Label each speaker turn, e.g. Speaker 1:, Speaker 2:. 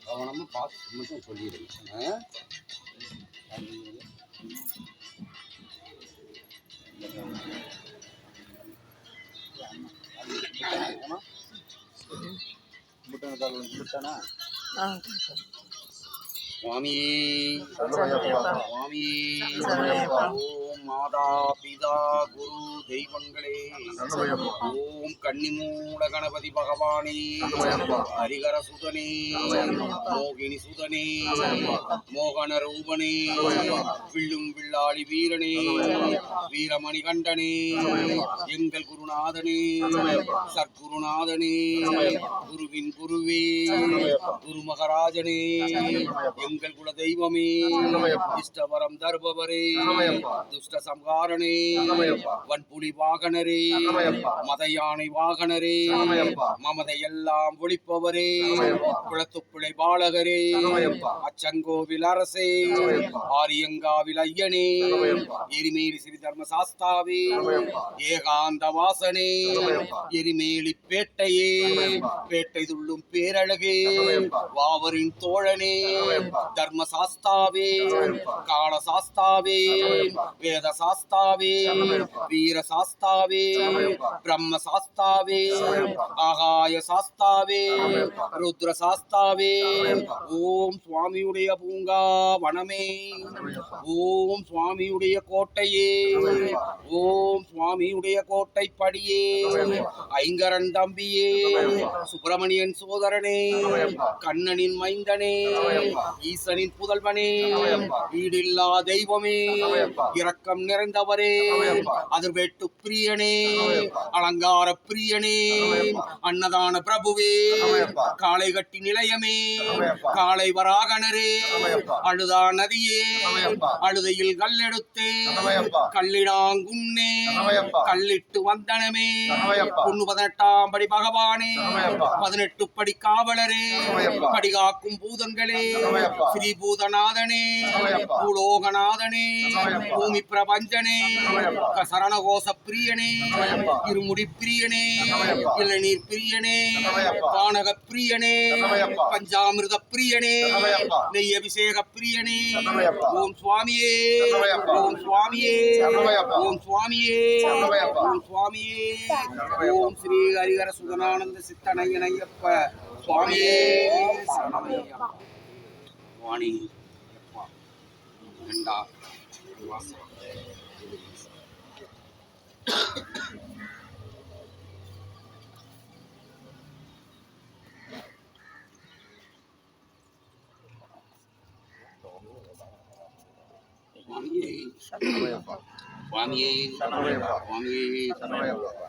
Speaker 1: கவனமா பார்த்து மட்டும் சொல்லிடுங்க. சுவாமி சுவாமி ஓம் மாதா பிதா குரு தெய்வங்களே ஓம் கன்னிமூல கணபதி பகவானே ஹரிகர சுதனே மோகினி சுதனே மோகன ரூபனே வில்லும் வில்லாளி வீரனே வீரமணி கண்டனே எங்கள் குருநாதனே சற்குருநாதனே குருவின் குருவே குரு மகராஜனே எங்கள் குல தெய்வமே இஷ்டவரம் தருபவரே துஷ்ட சம்ஹாரனே வன்புலி வாகனரே மத யானை வாகனரே மமதை எல்லாம் ஒழிப்பவரே குளத்துப்பிழை பாலகரே அச்சங்கோவில் அரசே ஆரியங்காவில் ஐயனே எரிமேலி ஸ்ரீ தர்ம சாஸ்தாவே ஏகாந்த வாசனே எரிமேலி பேட்டையே பேட்டை துள்ளும் பேரழகே வாவரின் தோழனே தர்ம சாஸ்தாவே கால சாஸ்தாவே வேத சாஸ்தாவே வீர சாஸ்தாவே பிரம்ம சாஸ்தாவே ஆகாய சாஸ்தாவே ருத்ர சாஸ்தாவே ஓம் சுவாமியுடைய பூங்கா வனமே ஓம் சுவாமியுடைய கோட்டையே ஓம் சுவாமியுடைய கோட்டை படியே ஐங்கரன் தம்பியே சுப்பிரமணியன் சோதரனே கண்ணனின் மைந்தனே ஈசனின் புதல்வனே வீடில்லா தெய்வமே இரக்கம் நிறைந்தவரே அதிர்வேட்டு பிரியனே அலங்கார பிரியனே அன்னதான பிரபுவே காளை கட்டி நிலையமே காளை வராகனரே அழுதா நதியே அழுதையில் கல்லெடுத்தே கல்லிடாங்குன்னே கல்லிட்டு வந்தனமே பொண்ணு 18ஆம் படி பகவானே 18 படி காவலரே படிகாக்கும் பூதங்களே ஸ்ரீ பூதநாதனே பூலோகநாதனே பூமி பிரபஞ்சனே சரணகோச பிரியனே இருமுடி பிரியனே இளநீர் பிரியனே பானக பிரியனே பஞ்சாமிர்த பிரியனே நெய் அபிஷேக பிரியனே ஓம் சுவாமியே ஓம் சுவாமியே ஓம் சுவாமியே ஓம் சுவாமியே ஓம் ஸ்ரீ ஹரிஹர சுதனானந்த சித்தனையனையப்ப சுவாமியே சரணமையா வாணி ரெண்டா வாசம் சுவாமியே சுவாமியே சுவாமியே